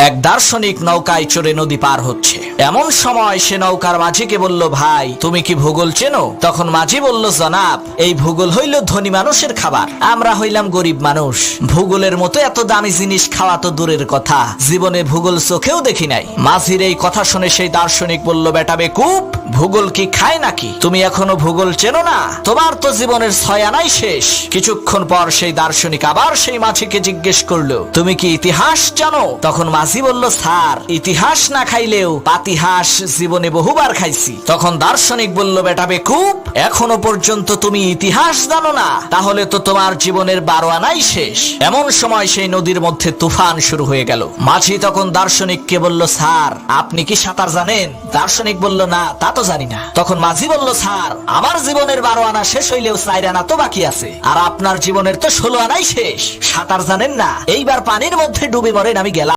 এক দার্শনিক নৌকায় চড়ে নদী পার হচ্ছে। এমন সময় সে নৌকার মাঝিকে বলল, ভাই তুমি কি ভূগোল চেনো? তখন মাঝি বলল, জনাব, এই ভূগোল হইল ধনী মানুষের খাবার, আমরা হইলাম গরিব মানুষ। ভূগোলের মতো এত দামি জিনিস খাওয়া তো দূরের কথা, জীবনে ভূগোল চোখেও দেখি নাই। মাঝির এই কথা শুনে সেই দার্শনিক বলল, বেটা বেকুব, ভূগোল কি খায় নাকি? তুমি এখনো ভূগোল চেনো না? তোমার তো জীবনের 6 আনাই শেষ। কিছুক্ষণ পর সেই দার্শনিক আবার সেই মাঝিকে জিজ্ঞেস করলো, তুমি কি ইতিহাস জানো? তখন মাঝি বলল, স্যার, ইতিহাস না খাইলেও পাতিহাস জীবনে বহুবার খাইছি। তখন দার্শনিক বলল, বেটা বেকুব, এখনো পর্যন্ত তুমি ইতিহাস জানো না? তাহলে তো তোমার জীবনের 12 আনাই শেষ। এমন সময় সেই নদীর মধ্যে তুফান শুরু হয়ে গেল। মাঝি তখন দার্শনিককে বলল, স্যার, আপনি কি সাঁতার জানেন? দার্শনিক বলল, না, তা তো জানি না। তখন মাঝি বলল, স্যার, আমার জীবনের 12 আনা শেষ হইলেও 4 আনা তো বাকি আছে, আর আপনার জীবনের তো 16 আনাই শেষ। সাঁতার জানেন না? এইবার পানির মধ্যে ডুবে মরেন, আমি গেলাম।